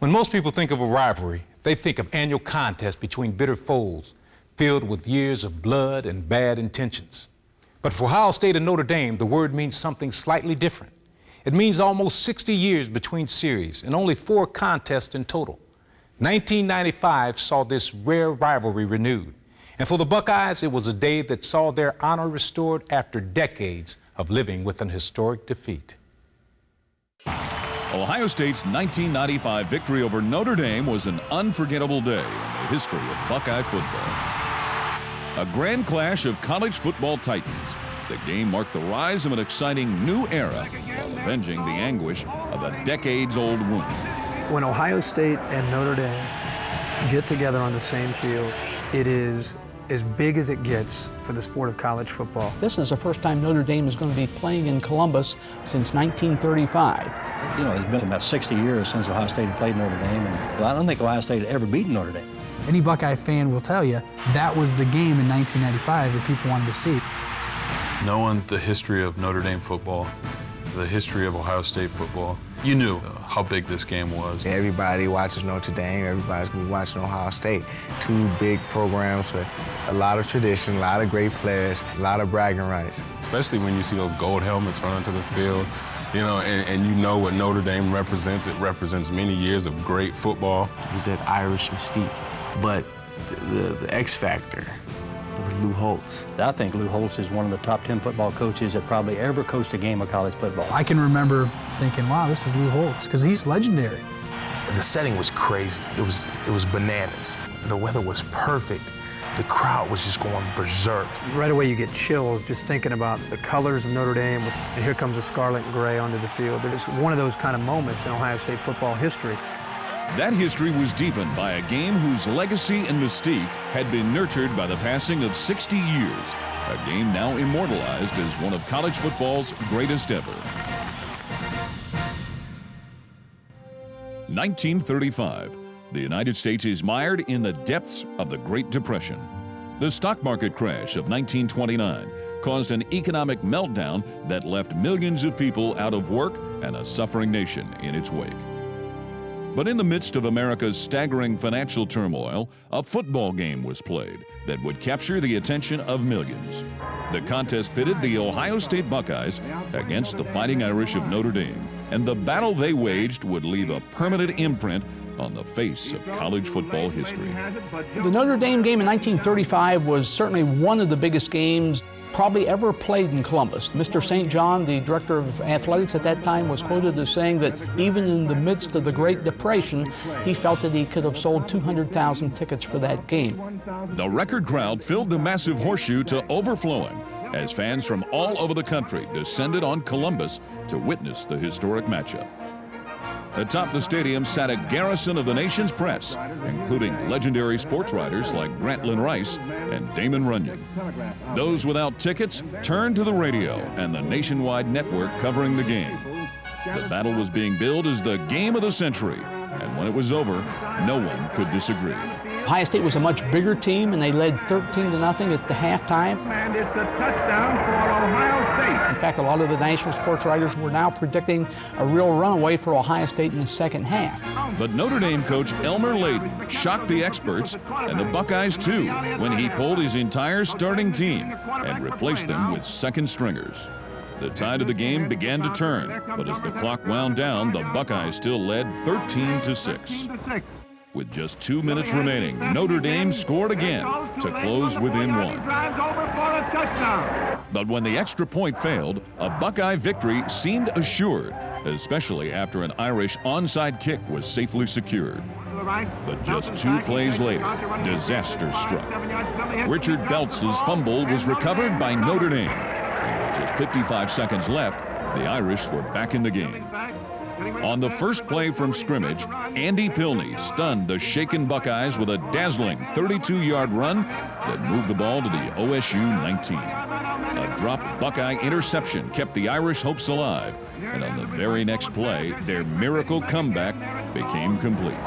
When most people think of a rivalry, they think of annual contests between bitter foes, filled with years of blood and bad intentions. But for Ohio State and Notre Dame, the word means something slightly different. It means almost 60 years between series and only 4 contests in total. 1995 saw this rare rivalry renewed. And for the Buckeyes, it was a day that saw their honor restored after decades of living with an historic defeat. Ohio State's 1995 victory over Notre Dame was an unforgettable day in the history of Buckeye football. A grand clash of college football titans. The game marked the rise of an exciting new era while avenging the anguish of a decades-old wound. When Ohio State and Notre Dame get together on the same field, it is as big as it gets for the sport of college football. This is the first time Notre Dame is going to be playing in Columbus since 1935. You know, it's been about 60 years since Ohio State had played Notre Dame, and I don't think Ohio State had ever beaten Notre Dame. Any Buckeye fan will tell you that was the game in 1995 that people wanted to see. Knowing the history of Notre Dame football, the history of Ohio State football, you knew how big this game was. Everybody watches Notre Dame, everybody's gonna be watching Ohio State. 2 big programs with a lot of tradition, a lot of great players, a lot of bragging rights. Especially when you see those gold helmets running to the field, you know, and you know what Notre Dame represents. It represents many years of great football. It was that Irish mystique, but the X factor was Lou Holtz. I think Lou Holtz is one of the top 10 football coaches that probably ever coached a game of college football. I can remember thinking, wow, this is Lou Holtz, because he's legendary. The setting was crazy. It was bananas. The weather was perfect. The crowd was just going berserk. Right away you get chills just thinking about the colors of Notre Dame, and here comes the scarlet and gray onto the field. It's one of those kind of moments in Ohio State football history. That history was deepened by a game whose legacy and mystique had been nurtured by the passing of 60 years, a game now immortalized as one of college football's greatest ever. 1935. The United States is mired in the depths of the Great Depression. The stock market crash of 1929 caused an economic meltdown that left millions of people out of work and a suffering nation in its wake. But in the midst of America's staggering financial turmoil, a football game was played that would capture the attention of millions. The contest pitted the Ohio State Buckeyes against the Fighting Irish of Notre Dame, and the battle they waged would leave a permanent imprint on the face of college football history. The Notre Dame game in 1935 was certainly one of the biggest games probably ever played in Columbus. Mr. St. John, the director of athletics at that time, was quoted as saying that even in the midst of the Great Depression, he felt that he could have sold 200,000 tickets for that game. The record crowd filled the massive Horseshoe to overflowing as fans from all over the country descended on Columbus to witness the historic matchup. Atop the stadium sat a garrison of the nation's press, including legendary sports writers like Grantland Rice and Damon Runyon. Those without tickets turned to the radio and the nationwide network covering the game. The battle was being billed as the game of the century, and when it was over, no one could disagree. Ohio State was a much bigger team, and they led 13-0 at the halftime. And it's a touchdown for Ohio State. In fact, a lot of the national sports writers were now predicting a real runaway for Ohio State in the second half. But Notre Dame coach Elmer Layden shocked the experts and the Buckeyes too when he pulled his entire starting team and replaced them with second stringers. The tide of the game began to turn, but as the clock wound down, the Buckeyes still led 13-6. With just 2 minutes remaining, Notre Dame scored again to close within 1. But when the extra point failed, a Buckeye victory seemed assured, especially after an Irish onside kick was safely secured. But just 2 plays later, disaster struck. Richard Beltz's fumble was recovered by Notre Dame, and with just 55 seconds left, the Irish were back in the game. On the first play from scrimmage, Andy Pilney stunned the shaken Buckeyes with a dazzling 32-yard run that moved the ball to the OSU 19. A dropped Buckeye interception kept the Irish hopes alive, and on the very next play, their miracle comeback became complete.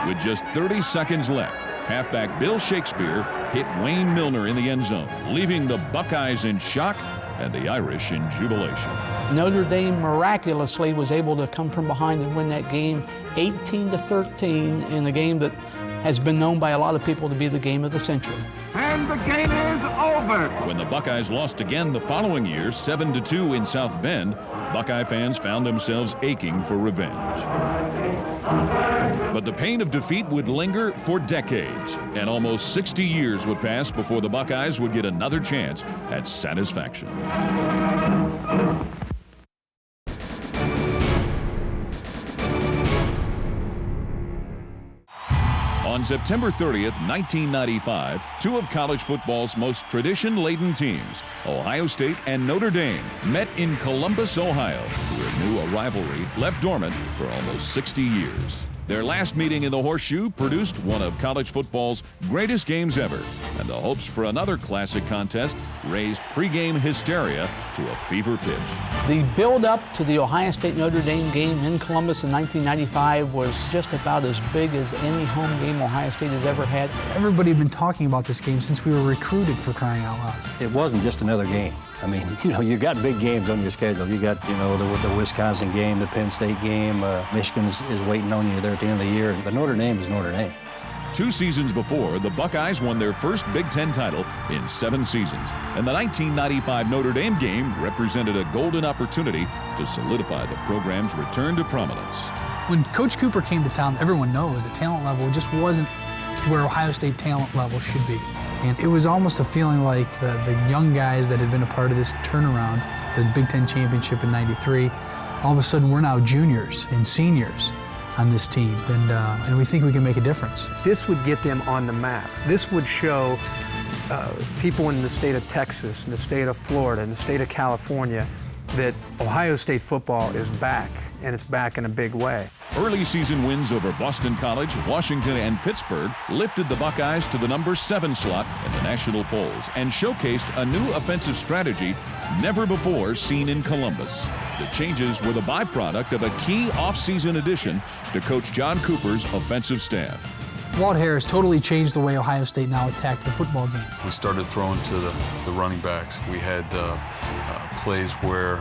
With just 30 seconds left, halfback Bill Shakespeare hit Wayne Milner in the end zone, leaving the Buckeyes in shock and the Irish in jubilation. Notre Dame miraculously was able to come from behind and win that game 18-13 in a game that has been known by a lot of people to be the game of the century. And the game is over. When the Buckeyes lost again the following year, 7-2 in South Bend, Buckeye fans found themselves aching for revenge. But the pain of defeat would linger for decades, and almost 60 years would pass before the Buckeyes would get another chance at satisfaction. On September 30th, 1995, two of college football's most tradition-laden teams, Ohio State and Notre Dame, met in Columbus, Ohio, to renew a rivalry left dormant for almost 60 years. Their last meeting in the Horseshoe produced one of college football's greatest games ever, and the hopes for another classic contest raised pregame hysteria to a fever pitch. The build-up to the Ohio State-Notre Dame game in Columbus in 1995 was just about as big as any home game Ohio State has ever had. Everybody had been talking about this game since we were recruited, for crying out loud. It wasn't just another game. I mean, you got big games on your schedule. You got, the Wisconsin game, the Penn State game. Michigan is waiting on you there at the end of the year. But Notre Dame is Notre Dame. 2 seasons before, the Buckeyes won their first Big Ten title in 7 seasons, and the 1995 Notre Dame game represented a golden opportunity to solidify the program's return to prominence. When Coach Cooper came to town, everyone knows the talent level just wasn't where Ohio State talent level should be. And it was almost a feeling like the young guys that had been a part of this turnaround, the Big Ten championship in '93, all of a sudden we're now juniors and seniors on this team, and we think we can make a difference. This would get them on the map. This would show people in the state of Texas, in the state of Florida, in the state of California, that Ohio State football is back, and it's back in a big way. Early season wins over Boston College, Washington, and Pittsburgh lifted the Buckeyes to the number 7 slot in the national polls and showcased a new offensive strategy never before seen in Columbus. The changes were the byproduct of a key off-season addition to Coach John Cooper's offensive staff. Walt Harris totally changed the way Ohio State now attacked the football game. We started throwing to the running backs. We had plays where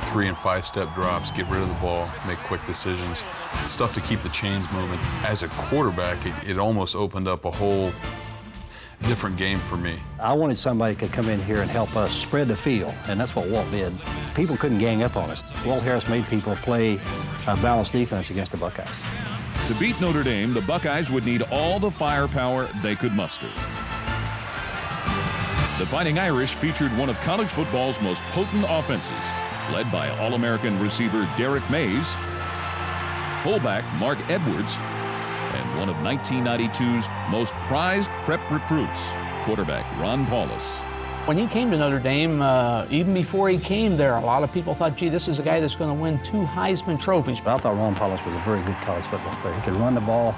3- and 5-step drops, get rid of the ball, make quick decisions, stuff to keep the chains moving. As a quarterback, it almost opened up a whole different game for me. I wanted somebody who could come in here and help us spread the field, and that's what Walt did. People couldn't gang up on us. Walt Harris made people play a balanced defense against the Buckeyes. To beat Notre Dame, the Buckeyes would need all the firepower they could muster. The Fighting Irish featured one of college football's most potent offenses, led by All-American receiver Derek Mays, fullback Mark Edwards, and one of 1992's most prized prep recruits, quarterback Ron Paulus. When he came to Notre Dame, even before he came there, a lot of people thought, gee, this is a guy that's going to win 2 Heisman trophies. I thought Ron Paulus was a very good college football player. He could run the ball.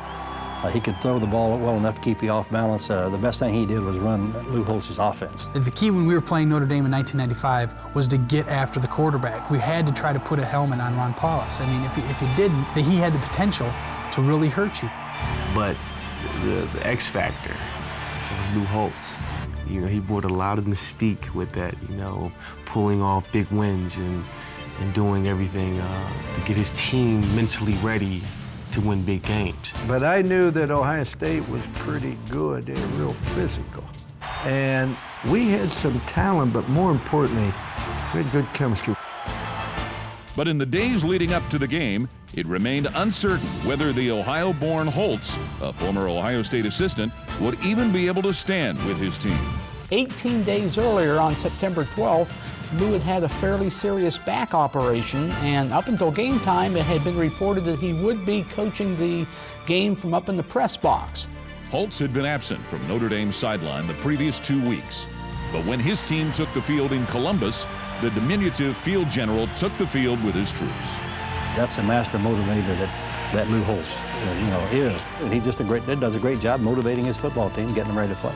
He could throw the ball well enough to keep you off balance. The best thing he did was run Lou Holtz's offense. The key when we were playing Notre Dame in 1995 was to get after the quarterback. We had to try to put a helmet on Ron Paulus. I mean, if you didn't, he had the potential to really hurt you. But the X factor was Lou Holtz. He brought a lot of mystique with that, pulling off big wins and doing everything to get his team mentally ready to win big games. But I knew that Ohio State was pretty good. They were real physical. And we had some talent, but more importantly, we had good chemistry. But in the days leading up to the game, it remained uncertain whether the Ohio-born Holtz, a former Ohio State assistant, would even be able to stand with his team. 18 days earlier, on September 12th, Lou had had a fairly serious back operation, and up until game time, it had been reported that he would be coaching the game from up in the press box. Holtz had been absent from Notre Dame's sideline the previous 2 weeks. But when his team took the field in Columbus, the diminutive field general took the field with his troops. That's a master motivator that Lou Holtz, is. And he does a great job motivating his football team, getting them ready to play.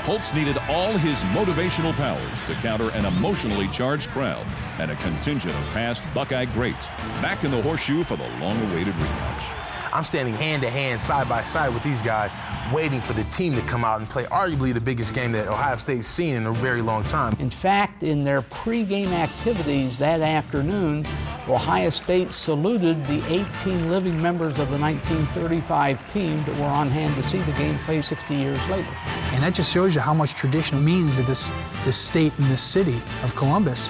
Holtz needed all his motivational powers to counter an emotionally charged crowd and a contingent of past Buckeye greats back in the Horseshoe for the long-awaited rematch. I'm standing hand to hand, side by side with these guys, waiting for the team to come out and play arguably the biggest game that Ohio State's seen in a very long time. In fact, in their pregame activities that afternoon, Ohio State saluted the 18 living members of the 1935 team that were on hand to see the game played 60 years later. And that just shows you how much tradition means to this state and this city of Columbus,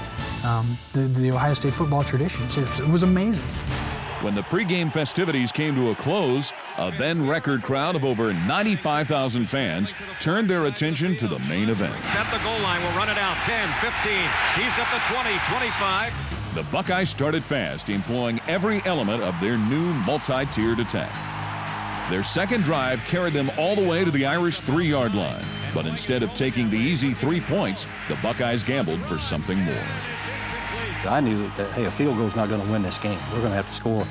the Ohio State football tradition. It was amazing. When the pregame festivities came to a close, a then record crowd of over 95,000 fans turned their attention to the main event. He's at the goal line, will run it out, 10, 15, he's at the 20, 25. The Buckeyes started fast, employing every element of their new multi-tiered attack. Their second drive carried them all the way to the Irish 3-yard line, but instead of taking the easy 3 points, the Buckeyes gambled for something more. I knew that, hey, a field goal's not going to win this game. We're going to have to score,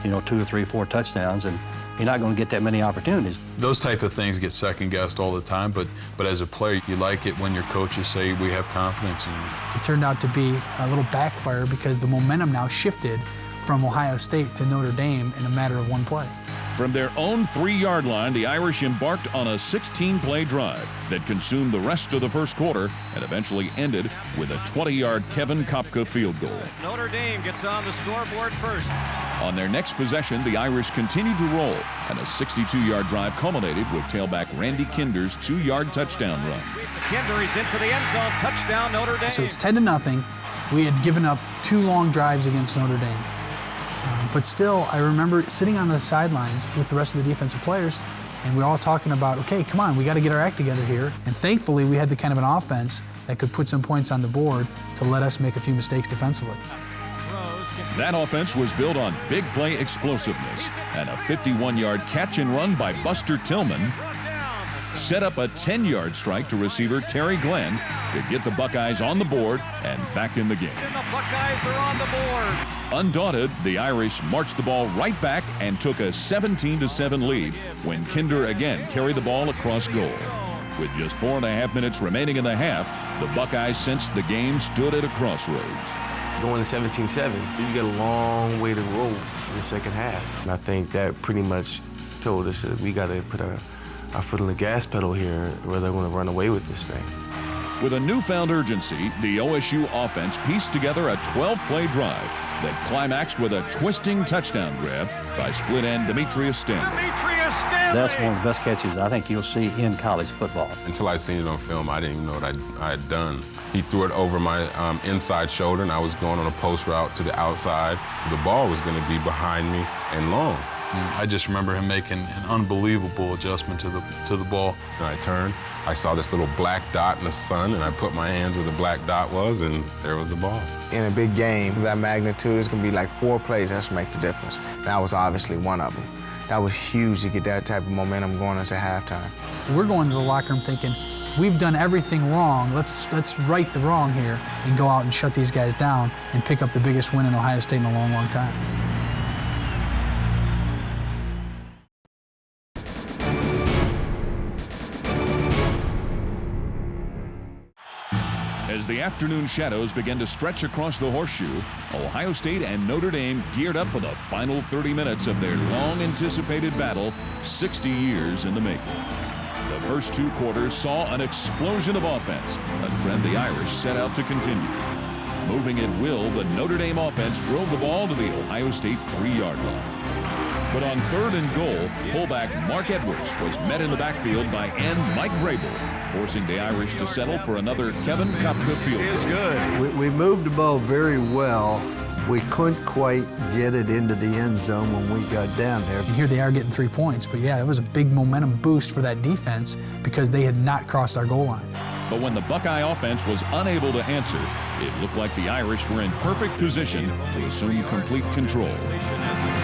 2 or 3, 4 touchdowns, and you're not going to get that many opportunities. Those type of things get second-guessed all the time, but as a player, you like it when your coaches say we have confidence in you. It turned out to be a little backfire because the momentum now shifted from Ohio State to Notre Dame in a matter of one play. From their own 3-yard line, the Irish embarked on a 16-play drive that consumed the rest of the first quarter and eventually ended with a 20-yard Kevin Kopka field goal. Notre Dame gets on the scoreboard first. On their next possession, the Irish continued to roll, and a 62-yard drive culminated with tailback Randy Kinder's 2-yard touchdown run. Kinder, he's into the end zone, touchdown Notre Dame. So it's 10-0. We had given up 2 long drives against Notre Dame. But still, I remember sitting on the sidelines with the rest of the defensive players, and we were all talking about, okay, come on, we got to get our act together here. And thankfully, we had the kind of an offense that could put some points on the board to let us make a few mistakes defensively. That offense was built on big play explosiveness, and a 51-yard catch and run by Buster Tillman set up a 10-yard strike to receiver Terry Glenn to get the Buckeyes on the board and back in the game. And the Buckeyes are on the board. Undaunted, the Irish marched the ball right back and took a 17-7 lead when Kinder again carried the ball across goal. With just 4.5 minutes remaining in the half, the Buckeyes sensed the game stood at a crossroads. Going to 17-7, you got a long way to roll in the second half. And I think that pretty much told us that we got to put our foot on the gas pedal here, or they're going to run away with this thing. With a newfound urgency, the OSU offense pieced together a 12-play drive that climaxed with a twisting touchdown grab by split end Demetrius Stanley. That's one of the best catches I think you'll see in college football. Until I seen it on film, I didn't even know what I had done. He threw it over my inside shoulder, and I was going on a post route to the outside. The ball was going to be behind me and long. I just remember him making an unbelievable adjustment to the ball. And I turned, I saw this little black dot in the sun, and I put my hands where the black dot was, and there was the ball. In a big game, that magnitude, it's going to be like 4 plays that's make the difference. That was obviously one of them. That was huge to get that type of momentum going into halftime. We're going to the locker room thinking, we've done everything wrong. Let's right the wrong here and go out and shut these guys down and pick up the biggest win in Ohio State in a long, long time. As the afternoon shadows began to stretch across the Horseshoe, Ohio State and Notre Dame geared up for the final 30 minutes of their long-anticipated battle, 60 years in the making. The first 2 quarters saw an explosion of offense, a trend the Irish set out to continue. Moving at will, the Notre Dame offense drove the ball to the Ohio State 3-yard line. But on 3rd and goal, fullback Mark Edwards was met in the backfield by end Mike Vrabel, forcing the Irish to settle for another Kevin Kopka field goal. We moved the ball very well. We couldn't quite get it into the end zone when we got down there. And here they are getting 3 points, but yeah, it was a big momentum boost for that defense because they had not crossed our goal line. But when the Buckeye offense was unable to answer, it looked like the Irish were in perfect position to assume complete control.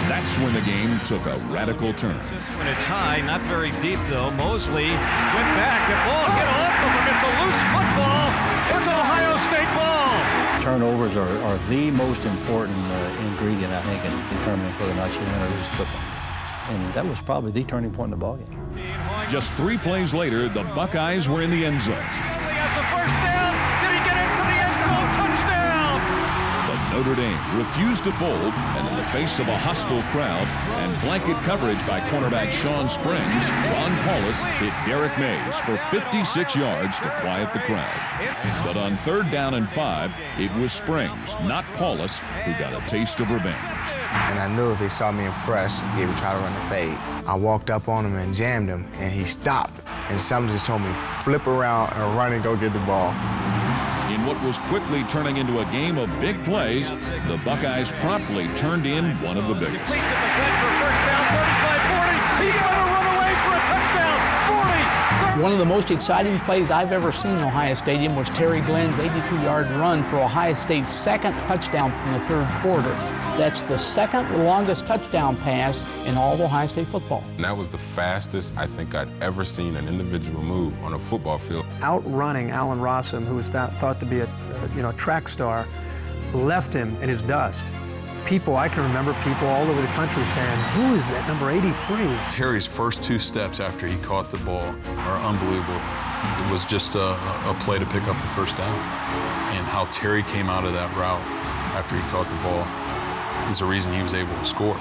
That's when the game took a radical turn. When it's high, not very deep though. Mosley went back, the ball get off of him. It's a loose football. It's Ohio State ball. Turnovers are the most important ingredient, I think, in determining whether or not you win or lose football. And that was probably the turning point in the ballgame. Just 3 plays later, the Buckeyes were in the end zone. He has the first down. Did he get into the end zone? Touchdown! But Notre Dame refused to fold, and in the face of a hostile crowd and blanket coverage by cornerback Sean Springs, Ron Paulus hit Derek Mays for 56 yards to quiet the crowd. But on 3rd down and 5, it was Springs, not Paulus, who got a taste of revenge. And I knew if they saw me impressed, they would try to run the fade. I walked up on him and jammed him, and he stopped. And someone just told me, flip around and run and go get the ball. In what was quickly turning into a game of big plays, the Buckeyes promptly turned in one of the biggest. Completes it to Glenn for a first down, 35-40. He's going to run away for a touchdown, 40. One of the most exciting plays I've ever seen in Ohio Stadium was Terry Glenn's 82-yard run for Ohio State's second touchdown in the 3rd quarter. That's the second longest touchdown pass in all of Ohio State football. And that was the fastest I think I'd ever seen an individual move on a football field. Outrunning Allen Rossum, who was thought to be a track star, left him in his dust. I can remember people all over the country saying, who is that number 83? Terry's first 2 steps after he caught the ball are unbelievable. It was just a play to pick up the first down. And how Terry came out of that route after he caught the ball is the reason he was able to score.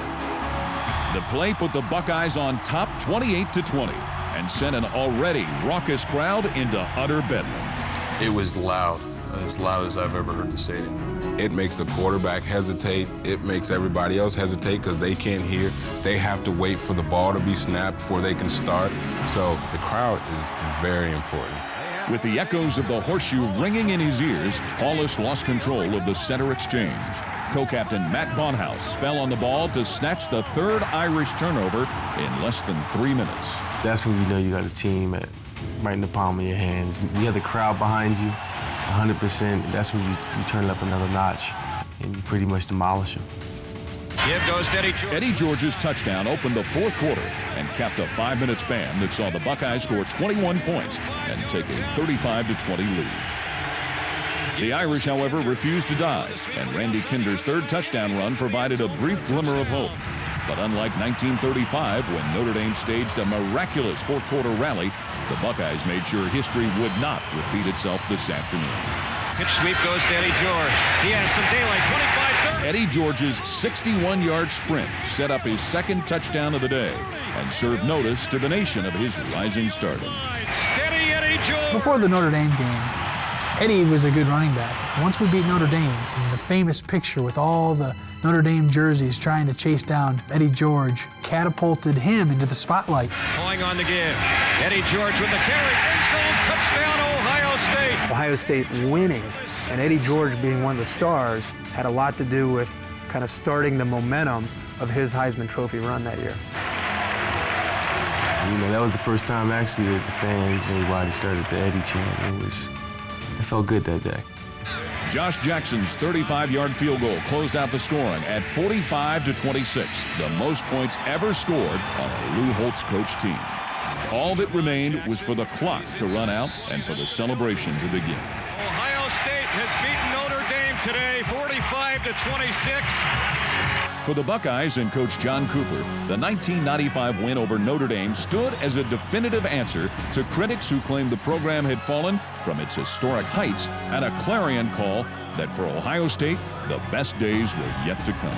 The play put the Buckeyes on top 28-20 and sent an already raucous crowd into utter bedlam. It was loud as I've ever heard the stadium. It makes the quarterback hesitate. It makes everybody else hesitate because they can't hear. They have to wait for the ball to be snapped before they can start. So the crowd is very important. With the echoes of the Horseshoe ringing in his ears, Paulus lost control of the center exchange. Co-captain Matt Bonhouse fell on the ball to snatch the 3rd Irish turnover in less than 3 minutes. That's when you know you got a team right in the palm of your hands. You have the crowd behind you, 100%. That's when you turn it up another notch and you pretty much demolish them. Give goes to Eddie George. Eddie George's touchdown opened the 4th quarter and capped a 5-minute span that saw the Buckeyes score 21 points and take a 35-20 lead. The Irish, however, refused to die, and Randy Kinder's 3rd touchdown run provided a brief glimmer of hope. But unlike 1935, when Notre Dame staged a miraculous 4th quarter rally, the Buckeyes made sure history would not repeat itself this afternoon. Pitch sweep goes to Eddie George. He has some daylight, 25-30. Eddie George's 61-yard sprint set up his 2nd touchdown of the day and served notice to the nation of his rising stardom. Steady Eddie George. Before the Notre Dame game, Eddie was a good running back. Once we beat Notre Dame, and the famous picture with all the Notre Dame jerseys trying to chase down Eddie George catapulted him into the spotlight. Pulling on the give. Eddie George with the carry. End zone touchdown, Ohio State. Ohio State winning and Eddie George being one of the stars had a lot to do with kind of starting the momentum of his Heisman Trophy run that year. You know, that was the first time actually that the fans and everybody started the Eddie chant. It felt good that day. Josh Jackson's 35-yard field goal closed out the scoring at 45-26, the most points ever scored on a Lou Holtz coach team. All that remained was for the clock to run out and for the celebration to begin. Ohio State has beaten Notre Dame today, 45-26. For the Buckeyes and coach John Cooper, the 1995 win over Notre Dame stood as a definitive answer to critics who claimed the program had fallen from its historic heights and a clarion call that for Ohio State, the best days were yet to come.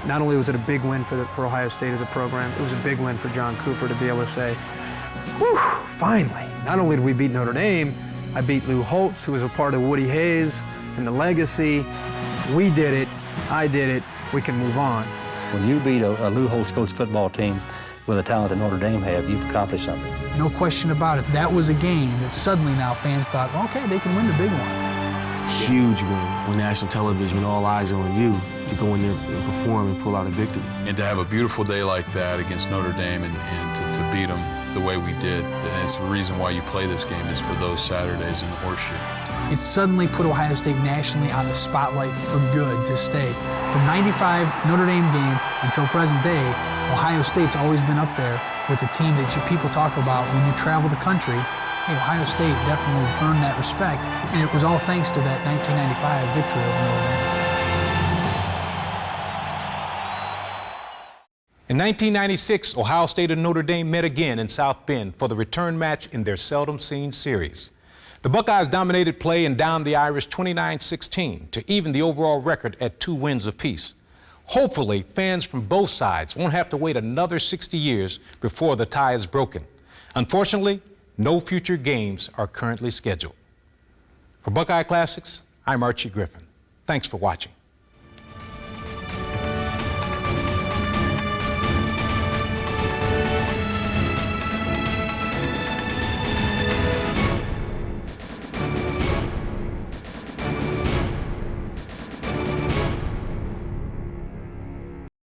Not only was it a big win for Ohio State as a program, it was a big win for John Cooper to be able to say, whew, finally, not only did we beat Notre Dame, I beat Lou Holtz, who was a part of Woody Hayes and the legacy. We did it, I did it, we can move on. When you beat a Lou Holtz coach football team with the talent that Notre Dame have, you've accomplished something. No question about it. That was a game that suddenly now fans thought, okay, they can win the big one. Huge win on national television when all eyes are on you to go in there and perform and pull out a victory. And to have a beautiful day like that against Notre Dame and to beat them the way we did, and it's the reason why you play this game is for those Saturdays in the Horseshoe. It suddenly put Ohio State nationally on the spotlight for good to stay. From '95 Notre Dame game until present day, Ohio State's always been up there with a team that people talk about when you travel the country. Hey, Ohio State definitely earned that respect, and it was all thanks to that 1995 victory over Notre Dame. In 1996, Ohio State and Notre Dame met again in South Bend for the return match in their seldom-seen series. The Buckeyes dominated play and downed the Irish 29-16 to even the overall record at 2 wins apiece. Hopefully, fans from both sides won't have to wait another 60 years before the tie is broken. Unfortunately, no future games are currently scheduled. For Buckeye Classics, I'm Archie Griffin. Thanks for watching.